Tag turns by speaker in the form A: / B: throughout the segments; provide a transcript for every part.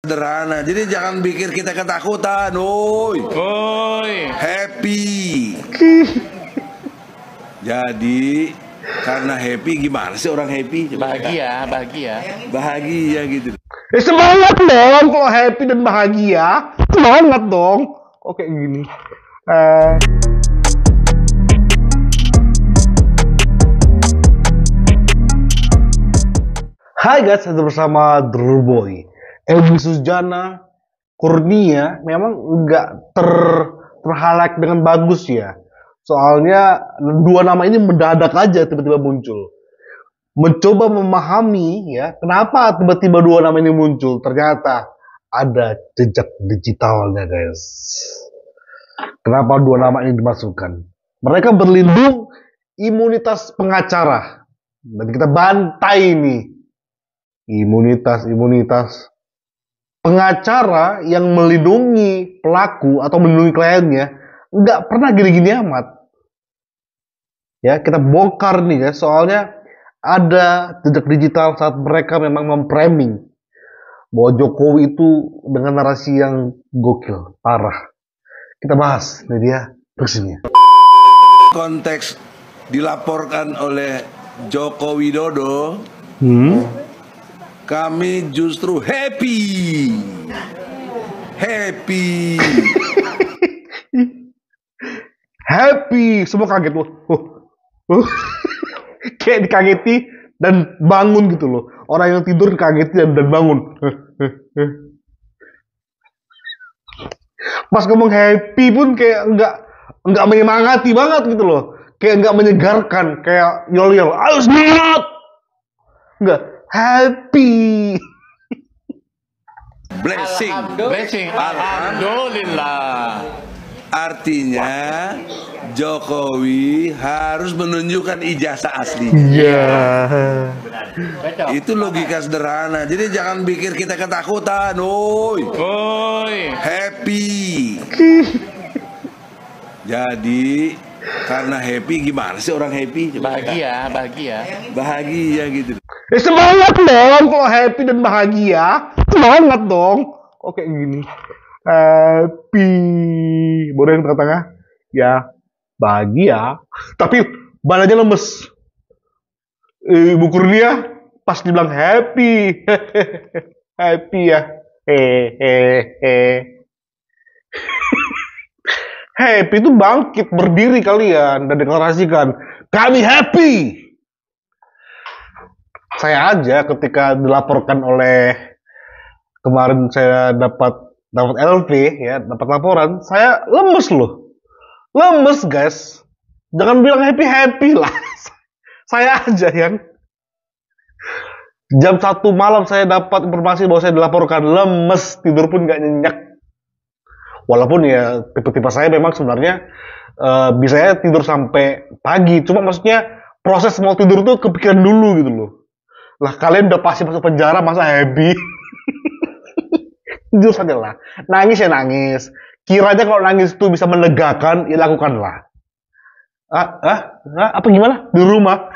A: Sederhana, jadi jangan pikir kita ketakutan, woi. Happy. Jadi karena happy, gimana sih orang happy? Bahagia gitu.
B: Semangat dong kalau happy dan bahagia, semangat dong. Oke gini. Hai guys, ada bersama Drboy. Egy Sujana Kurnia memang nggak terhalak dengan bagus ya. Soalnya dua nama ini mendadak aja tiba-tiba muncul. Mencoba memahami ya, kenapa tiba-tiba dua nama ini muncul. Ternyata ada jejak digitalnya guys. Kenapa dua nama ini dimasukkan? Mereka berlindung imunitas pengacara. Dan kita bantai nih. Imunitas pengacara yang melindungi pelaku atau melindungi kliennya nggak pernah gini-gini amat. Ya, kita bongkar nih ya, soalnya ada jejak digital saat mereka memang memframing bahwa Jokowi itu dengan narasi yang gokil, parah. Kita bahas, ini dia versinya.
A: Konteks dilaporkan oleh Joko Widodo, kami justru happy.
B: Happy, semua kaget loh. Kayak dikageti dan bangun gitu loh. Orang yang tidur dikageti dan bangun. Pas ngomong happy pun kayak nggak menyemangati banget gitu loh. Kayak nggak menyegarkan, kayak yol-yol. Ayo semangat. Nggak. Happy.
A: Blessing.
C: Alhamdulillah.
A: Artinya Jokowi harus menunjukkan ijazah asli.
B: Iya.
A: Itu logika sederhana. Jadi jangan pikir kita ketakutan, woi. Happy. Jadi karena happy, gimana sih orang happy? Bahagia gitu.
B: Semangat dong kalau happy dan bahagia, semangat dong. Oke gini. Happy. Boleh yang tengah-tengah? Ya, bahagia. Tapi badannya lemes. Ibu Kurnia pas dibilang happy. Happy ya. Happy itu bangkit, berdiri kalian dan deklarasikan, kami happy. Saya aja ketika dilaporkan oleh kemarin saya dapat LV ya, dapat laporan, saya lemes loh. Lemes guys. Jangan bilang happy lah. Saya aja yang jam 1 malam saya dapat informasi bahwa saya dilaporkan, lemes, tidur pun nggak nyenyak. Walaupun ya tipe-tipe saya memang sebenarnya bisanya tidur sampai pagi. Cuma maksudnya proses mau tidur tuh kepikiran dulu gitu loh. Lah kalian udah pasti masuk penjara, masa happy? Jujur saja lah. Nangis ya nangis. Kiranya kalau nangis itu bisa melegakan, ya lakukanlah. Apa gimana? Di rumah?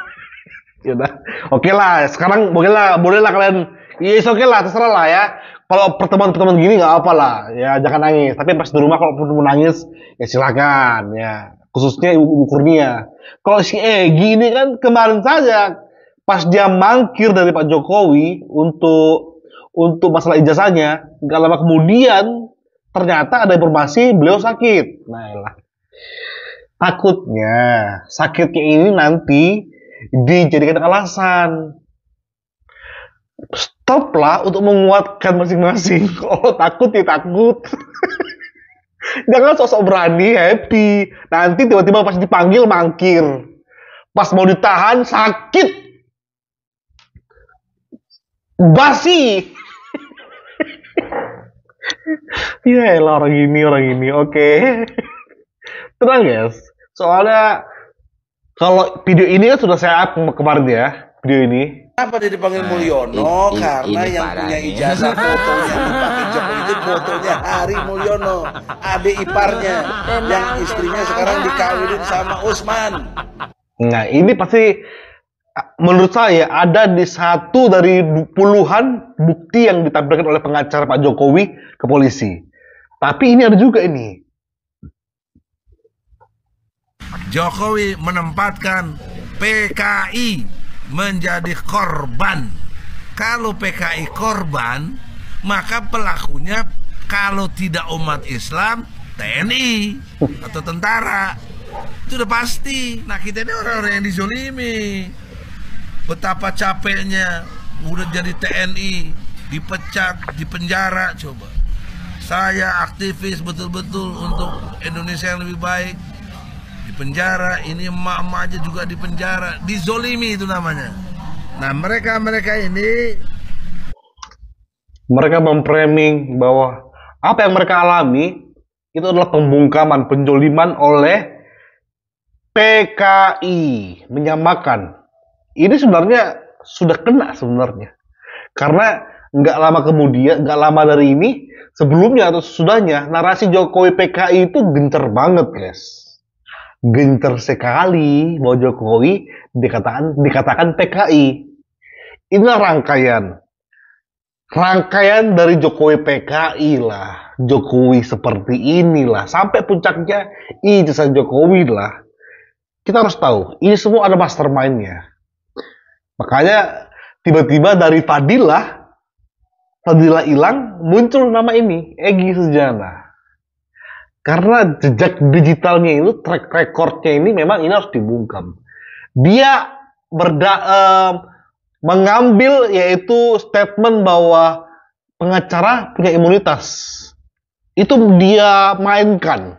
B: Yaudah. Oke lah, sekarang boleh lah kalian. Iya, oke lah, terserah lah ya. Kalau pertemuan gini nggak apa lah, ya jangan nangis. Tapi pas di rumah kalau mau nangis, ya silakan ya. Khususnya Ibu Kurnia. Kalau si Egy ini kan kemarin saja pas dia mangkir dari Pak Jokowi untuk masalah ijazahnya, nggak lama kemudian ternyata ada informasi beliau sakit. Nah, lah. Takutnya sakitnya ini nanti dijadikan alasan. Stoplah untuk menguatkan masing-masing. Kalau takut ya takut. Jangan sosok berani, happy. Nanti tiba-tiba pas dipanggil mangkir. Pas mau ditahan sakit. Basi. Ya elah orang ini. Oke. Tenang guys. Soalnya kalau video ini kan sudah saya up kemarin ya. Video ini.
A: Kenapa dia dipanggil Mulyono? Karena yang punya ijazah fotonya dipakai Jokowi itu fotonya Hari Mulyono, adik iparnya, yang istrinya sekarang dikawinin sama Usman.
B: Nah ini pasti menurut saya ada di satu dari puluhan bukti yang ditampilkan oleh pengacara Pak Jokowi ke polisi. Tapi ini ada juga ini.
C: Jokowi menempatkan PKI menjadi korban. Kalau PKI korban, maka pelakunya kalau tidak umat Islam, TNI atau tentara. Itu udah pasti. Nah, kita ini orang-orang yang dizolimi. Betapa capeknya udah jadi TNI, dipecat, dipenjara. Coba saya aktivis betul-betul untuk Indonesia yang lebih baik, dipenjara. Ini emak-emak aja juga dipenjara, dizolimi itu namanya. Nah, mereka ini
B: memframing bahwa apa yang mereka alami itu adalah pembungkaman, penjoliman oleh PKI, menyamakan. Ini sebenarnya sudah kena sebenarnya, karena nggak lama dari ini, sebelumnya atau sesudahnya, narasi Jokowi PKI itu gencar banget, guys. Gencar sekali bahwa Jokowi dikatakan PKI. Inilah rangkaian dari Jokowi PKI lah, Jokowi seperti inilah, sampai puncaknya ijazah Jokowi lah. Kita harus tahu, ini semua ada mastermind-nya. Makanya tiba-tiba dari Fadila hilang, muncul nama ini, Egy Sujana. Karena jejak digitalnya itu, track recordnya ini memang ini harus dibungkam. Dia mengambil yaitu statement bahwa pengacara punya imunitas. Itu dia mainkan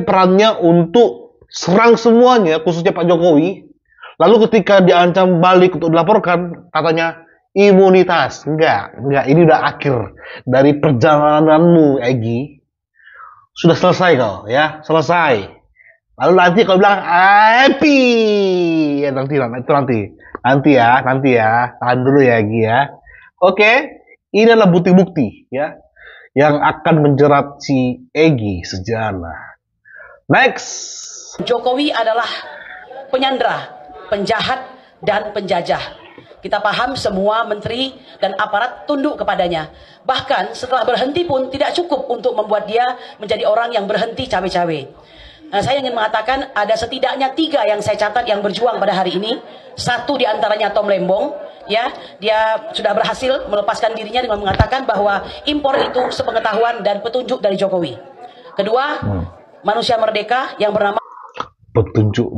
B: perannya untuk serang semuanya, khususnya Pak Jokowi. Lalu ketika diancam balik untuk dilaporkan, katanya imunitas. Enggak, ini udah akhir dari perjalananmu, Egy. Sudah selesai kau, ya, selesai. Lalu nanti kau bilang happy, ya nanti ya, tahan dulu ya, Egy ya. Oke, ini adalah bukti-bukti ya yang akan menjerat si Egy Sujana. Next.
D: Jokowi adalah penyandra, penjahat, dan penjajah. Kita paham semua menteri dan aparat tunduk kepadanya. Bahkan setelah berhenti pun tidak cukup untuk membuat dia menjadi orang yang berhenti cawe-cawe. Nah, saya ingin mengatakan ada setidaknya 3 yang saya catat yang berjuang pada hari ini. Satu diantaranya Tom Lembong, ya, dia sudah berhasil melepaskan dirinya dengan mengatakan bahwa impor itu sepengetahuan dan petunjuk dari Jokowi. Kedua, manusia merdeka yang bernama
B: petunjuk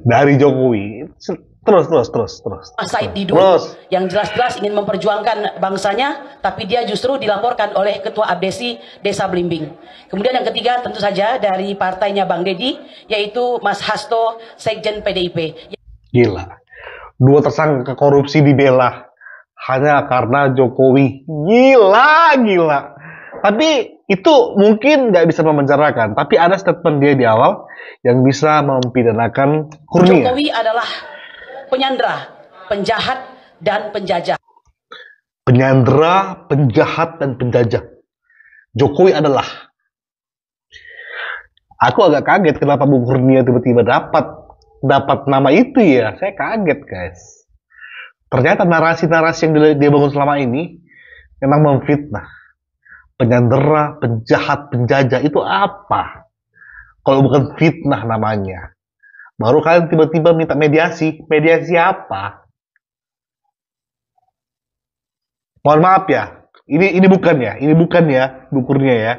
B: dari Jokowi. Terus.
D: Said Didu, yang jelas-jelas ingin memperjuangkan bangsanya, tapi dia justru dilaporkan oleh Ketua Abdesi Desa Blimbing. Kemudian yang ketiga tentu saja dari partainya Bang Deddy, yaitu Mas Hasto, Sekjen PDIP.
B: Gila. 2 tersangka korupsi dibela hanya karena Jokowi. Gila. Tapi itu mungkin nggak bisa memenjarakan, tapi ada statement dia di awal yang bisa mempidanakan Kurnia.
D: Jokowi adalah penyandra, penjahat, dan penjajah.
B: Penyandra, penjahat, dan penjajah. Jokowi adalah. Aku agak kaget kenapa Bung Kurnia tiba-tiba dapat nama itu ya. Saya kaget, guys. Ternyata narasi-narasi yang dia bangun selama ini memang memfitnah. Penyandera, penjahat, penjajah itu apa? Kalau bukan fitnah namanya. Baru kalian tiba-tiba minta mediasi. Mediasi apa? Mohon maaf ya. Ini bukan ya, Bu Kurnia ya.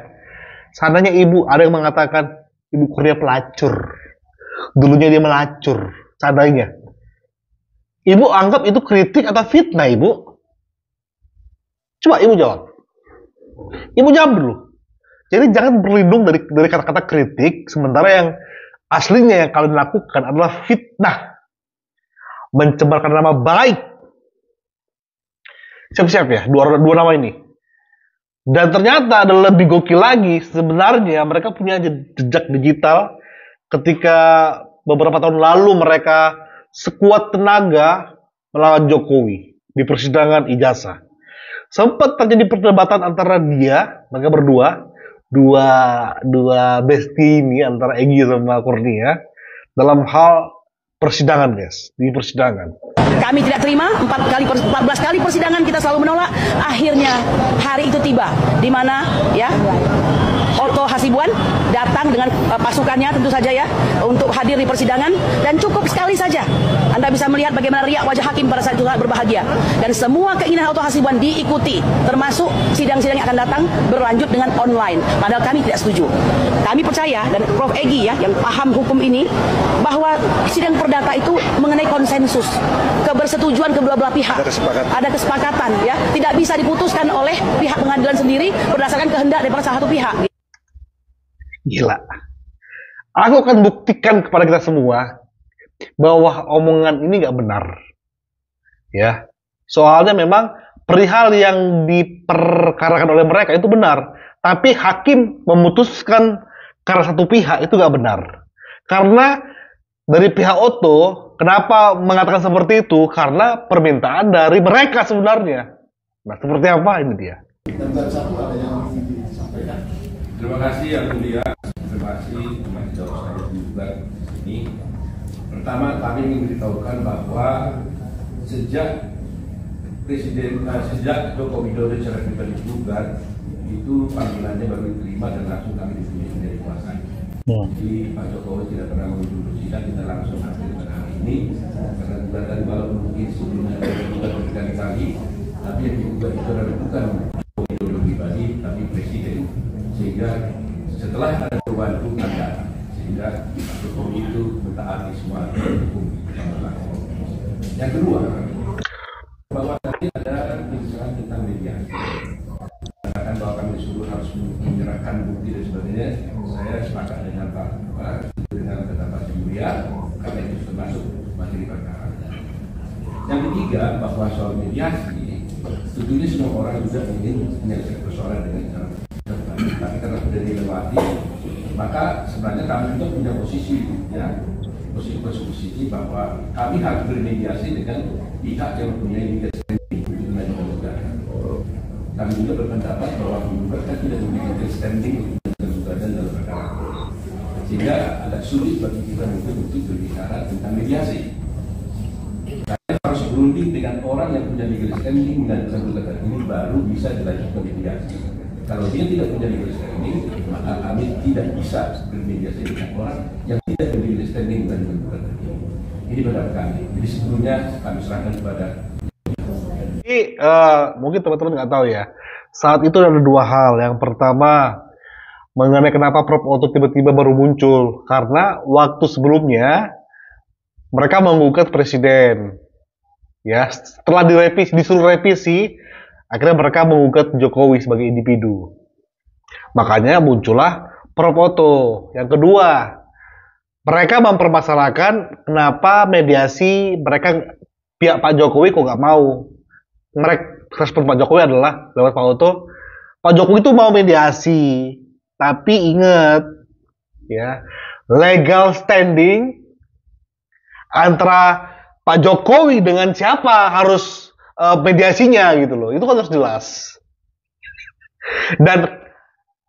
B: Seandainya ibu ada yang mengatakan Ibu Kurnia pelacur. Dulunya dia melacur. Seandainya. Ibu anggap itu kritik atau fitnah, Ibu? Coba Ibu jawab. Ibu jawab dulu. Jadi jangan berlindung dari kata-kata kritik, sementara yang aslinya yang kalian lakukan adalah fitnah, mencemarkan nama baik. Siap-siap ya, dua nama ini. Dan ternyata ada lebih gokil lagi, sebenarnya mereka punya jejak digital ketika beberapa tahun lalu mereka sekuat tenaga melawan Jokowi di persidangan ijazah. Sempat terjadi perdebatan antara mereka berdua, dua bestie ini antara Egy sama Kurnia dalam hal persidangan, guys. Di persidangan.
D: Kami tidak terima, 14 kali persidangan kita selalu menolak. Akhirnya hari itu tiba, di mana ya Otto Hasibuan datang dengan pasukannya tentu saja ya untuk hadir di persidangan, dan cukup sekali saja Anda bisa melihat bagaimana riak wajah hakim pada saat itu berbahagia, dan semua keinginan Otto Hasibuan diikuti, termasuk sidang-sidang yang akan datang berlanjut dengan online. Padahal kami tidak setuju. Kami percaya, dan Prof. Egy ya yang paham hukum ini, bahwa sidang perdata itu mengenai konsensus, kebersetujuan kedua belah pihak, ada kesepakatan ya, tidak bisa diputuskan oleh pihak pengadilan sendiri berdasarkan kehendak daripada salah satu pihak.
B: Gila. Aku akan buktikan kepada kita semua bahwa omongan ini nggak benar. Ya. Soalnya memang perihal yang diperkarakan oleh mereka itu benar. Tapi hakim memutuskan karena satu pihak itu nggak benar. Karena dari pihak Otto, kenapa mengatakan seperti itu? Karena permintaan dari mereka sebenarnya. Nah, seperti apa ini dia?
E: Terima kasih yang mulia, terima kasih teman jawab saya juga ini. Pertama, kami ingin beritahukan bahwa sejak Joko Widodo secara pribadi juga itu panggilannya baru diterima dan langsung kami ditunjuk menjadi kuasa. Jadi Pak Jokowi tidak pernah mengunjungi sidang, kita langsung hadir pada hari ini karena juga tadi walaupun mungkin sebelumnya juga berkali-kali, tapi yang juga itu adalah bukan Joko Widodo pribadi tapi presiden. Sehingga setelah ada perubahan hukum ada, sehingga Pak Jokowi itu mentaati semua hukum yang berlaku. Yang kedua, bahwa tadi ada bicara tentang mediasi, katakan bahwa kami disuruh harus menyerahkan bukti dan sebagainya. Saya sepakat dengan Pak Mulia, karena itu termasuk materi perkara. Yang ketiga, bahwa soal mediasi, tentunya semua orang juga ingin menyelesaikan persoalan dengan cara, tapi karena sudah dilewati, maka sebenarnya kami juga punya posisi ya, posisi bahwa kami harus bermediasi dengan pihak yang mempunyai legal standing untuk mengajukan gugatan. Kami juga berpendapat bahwa mereka tidak memiliki legal standing untuk mengajukan gugatan dalam perkara, sehingga agak sulit bagi kita untuk berbicara tentang mediasi. Kami harus berunding dengan orang yang punya legal standing mengajukan gugatan ini baru bisa dilanjutkan mediasi. Kalau dia tidak punya legal standing, maka kami tidak bisa bermediasi dengan orang yang tidak memiliki legal standing dan gugatan ini. Ini pendapat kami. Jadi sebelumnya kami serahkan kepada.
B: Jadi mungkin teman-teman nggak tahu ya. Saat itu ada dua hal. Yang pertama mengenai kenapa Prof. Otto tiba-tiba baru muncul, karena waktu sebelumnya mereka menggugat presiden. Ya, setelah disuruh revisi, akhirnya mereka menggugat Jokowi sebagai individu. Makanya muncullah Prof. Otto. Yang kedua, mereka mempermasalahkan kenapa mediasi mereka pihak Pak Jokowi kok nggak mau. Mereka respon Pak Jokowi adalah lewat Pak Otto, Pak Jokowi itu mau mediasi, tapi ingat ya, legal standing antara Pak Jokowi dengan siapa harus mediasinya gitu loh, itu kan harus jelas. Dan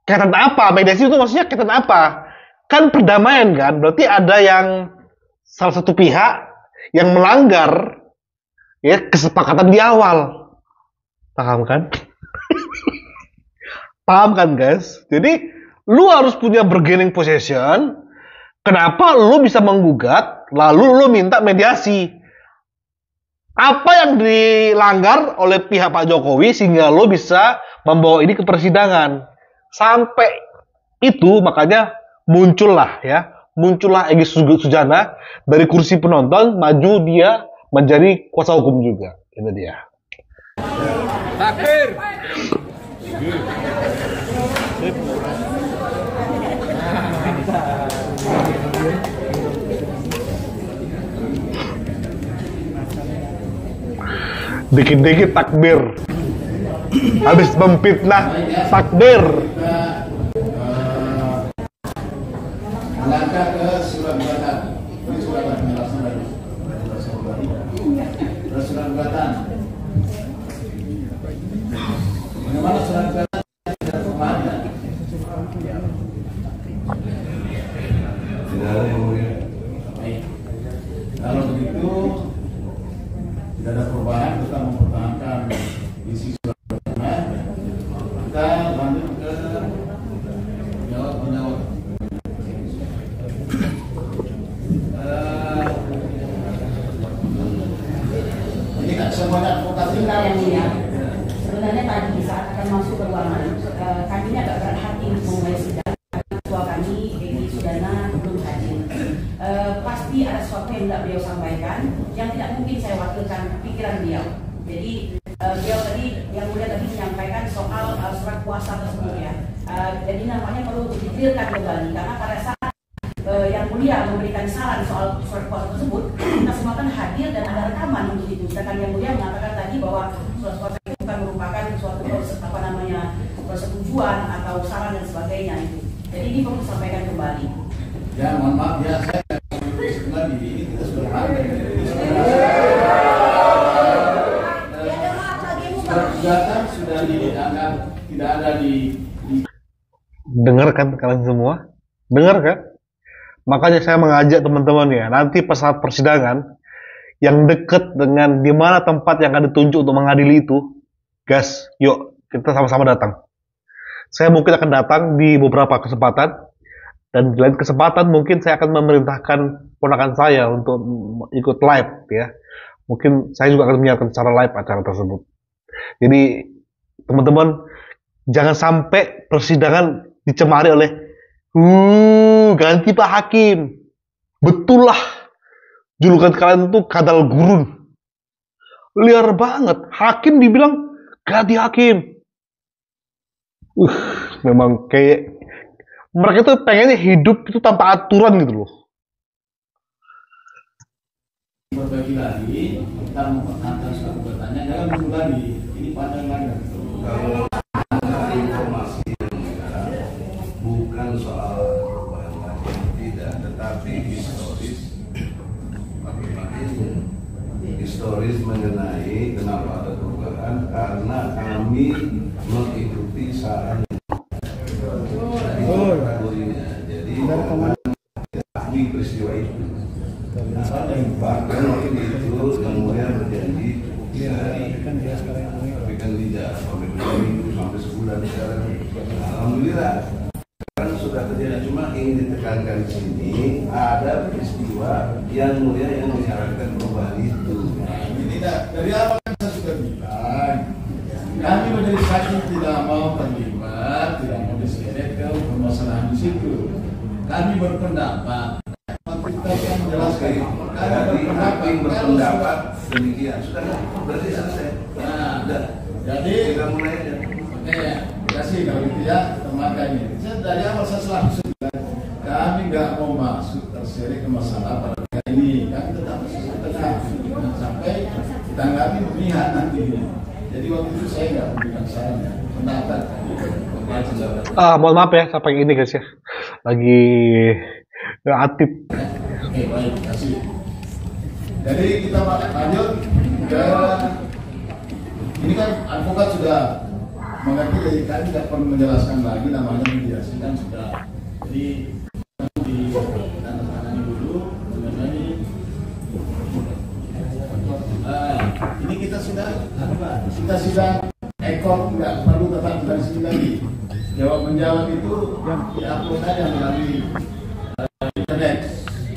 B: kaitan apa? Mediasi itu maksudnya kaitan apa? Kan perdamaian kan, berarti ada yang salah satu pihak yang melanggar ya kesepakatan di awal. Paham kan? Paham kan guys? Jadi lu harus punya bargaining possession. Kenapa lu bisa menggugat lalu lu minta mediasi? Apa yang dilanggar oleh pihak Pak Jokowi sehingga lo bisa membawa ini ke persidangan? Sampai itu makanya muncullah Egy Sujana dari kursi penonton maju dia menjadi kuasa hukum juga. Itu dia.
E: Takbir.
B: Dikit-dikit takbir. Habis memfitnah takbir.
F: Melangkah ke surat gugatan. Ini surat penjelasan dari surat gugatan. Bagaimana surat gugatan tidak kemana? Tidak ada yang mulia. Lalu Menjawab. Ini kan semuanya advokat
D: Sebentar yang mulia. Sebenarnya tadi saat akan masuk ke ruangan, kami ini agak berat hati untuk memulai sidang. Ketua kami, Egy Sudana, belum hadir. Pasti ada sesuatu yang tidak beliau sampaikan, yang tidak mungkin saya wakilkan pikiran beliau. Jadi beliau tadi, yang mulia tadi menyampaikan soal surat kuasa tersebut ya. Jadi namanya perlu diklirkan kembali, karena pada saat yang mulia memberikan saran soal surat kuasa tersebut, kita semua kan hadir dan ada rekaman untuk itu. Sedangkan yang mulia mengatakan tadi bahwa surat kuasa itu bukan merupakan suatu persetujuan atau saran dan sebagainya itu. Jadi ini perlu disampaikan kembali.
F: Ya, mohon maaf ya, saya lagi ini kita sudah ada. Surat gugatan sudah dianggap tidak ada di.
B: Dengar kan kalian semua? Dengar kan? Makanya saya mengajak teman-teman ya, nanti pas saat persidangan yang dekat dengan di mana tempat yang akan ditunjuk untuk mengadili itu, gas, yuk kita sama-sama datang. Saya mungkin akan datang di beberapa kesempatan, dan di lain kesempatan mungkin saya akan memerintahkan ponakan saya untuk ikut live ya. Mungkin saya juga akan menyiarkan secara live acara tersebut. Jadi teman-teman jangan sampai persidangan dicemari oleh ganti Pak Hakim. Betul lah, julukan kalian itu kadal gurun. Liar banget, hakim dibilang ganti hakim. Memang kayak mereka tuh pengennya hidup itu tanpa aturan gitu loh.
F: Berbagi lagi, kita mempertahankan suatu bertanya, jangan dulu lagi. Ini pandang lagi.
E: Kalau informasi bukan soal perubahan lagi, tidak, tetapi historis mengenai kenapa ada perubahan, karena kami mengikuti saran jadi ahli peristiwa itu. Bahkan waktu itu kemudian berjanji tapi kan tidak sampai 2 minggu sampai sebulan sekarang. Alhamdulillah sekarang sudah terjadi, cuma ingin ditekankan di sini ada peristiwa yang mulia yang menyarankan perubahan itu.
F: Ini dari awal kan saya sudah bilang, kami menjadi saksi tidak mau terlibat, tidak mau diseret ke permasalahan di situ. Kami berpendapat, kita yang menjelaskan.
E: Jadi hakim berpendapat demikian, sudah berarti selesai.
F: Nah,
E: sudah.
F: jadi
E: kita mulai aja.
F: Oke ya, terima kasih kalau gitu ya, makanya saya dari awal saya selalu bilang, kami nggak mau masuk terseret ke masalah pada kali ini, kami tetap tengah sampai ditanggapi pemilihan nanti. Jadi waktu itu saya nggak memberikan saran pendapat.
B: Mohon maaf ya sampai ini guys ya, lagi aktif.
F: Oke baik, terima kasih. Jadi kita lanjut ke ini kan advokat sudah mengerti, jadi kami tidak perlu menjelaskan lagi, namanya mediasi kan sudah. Jadi ditandatangani dulu mengenai ini kita sudah ekor, nggak perlu tetap di sini lagi. Jawab menjawab itu diupload aja melalui internet.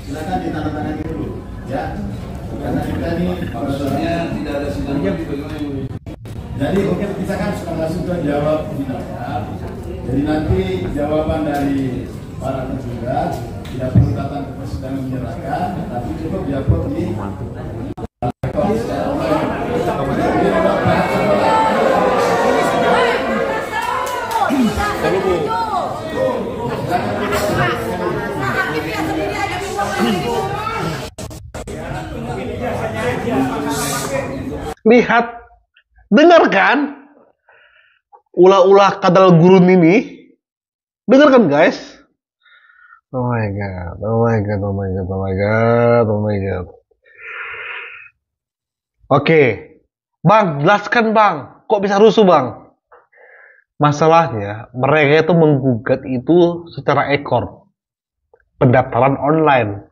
F: Silakan ditandatangani dulu ya, karena kita ini
E: Maksudnya tidak ada sidang lagi bagaimana ini?
F: jadi kita kan sudah langsung ke jawab menjawab. Jadi nanti jawaban dari para tergugat tidak perlu datang ke persidangan menyerahkan, tapi cukup diupload di
B: Lihat, dengarkan ulah-ulah kadal gurun ini, dengarkan guys. Oh my god, oh my god, oh my god, oh my god, oh my god. Oke, bang, jelaskan bang, kok bisa rusuh bang? Masalahnya mereka itu menggugat itu secara ekor, pendaftaran online.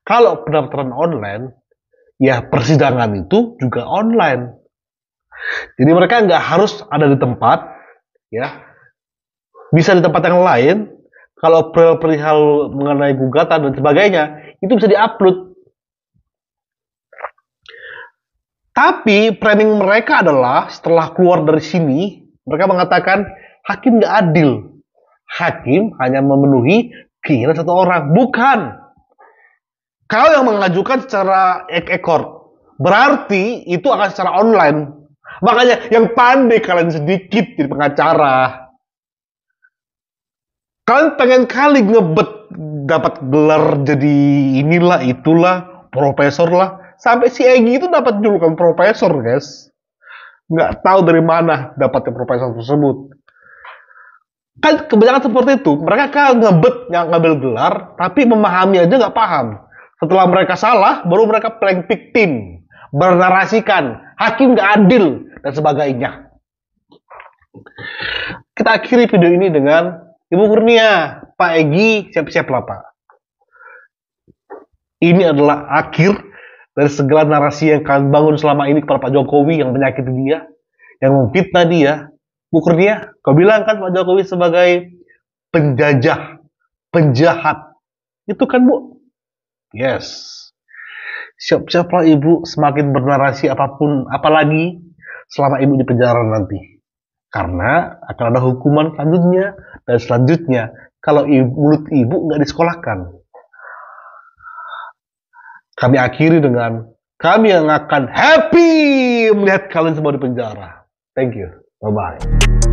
B: Kalau pendaftaran online, ya persidangan itu juga online. Jadi mereka nggak harus ada di tempat, ya. bisa di tempat yang lain, kalau perihal mengenai gugatan dan sebagainya, itu bisa diupload. Tapi framing mereka adalah setelah keluar dari sini, mereka mengatakan hakim nggak adil. Hakim hanya memenuhi keinginan satu orang. Bukan. Kalau yang mengajukan secara ekor, berarti itu akan secara online. Makanya yang pandai kalian sedikit jadi pengacara. Kalian pengen kali ngebet dapat gelar jadi inilah itulah profesor lah. Sampai si Egy itu dapat julukan profesor, guys. Nggak tahu dari mana dapatnya profesor tersebut. Kan kebanyakan seperti itu. Mereka kan ngebet ngambil gelar, tapi memahami aja nggak paham. Setelah mereka salah, baru mereka playing victim, bernarasikan hakim nggak adil dan sebagainya. Kita akhiri video ini dengan Ibu Kurnia, Pak Egy, siap-siap lah Pak. Ini adalah akhir dari segala narasi yang kalian bangun selama ini kepada Pak Jokowi yang menyakiti dia, yang memfitnah dia. Bu Kurnia, kau bilang kan Pak Jokowi sebagai penjajah, penjahat. Itu kan Bu? Yes. Siap-siaplah Ibu semakin bernarasi apapun, apalagi selama Ibu di penjara nanti. Karena akan ada hukuman selanjutnya dan selanjutnya kalau mulut Ibu nggak disekolahkan. Kami akhiri dengan kami yang akan happy melihat kalian semua di penjara. Thank you. Bye-bye.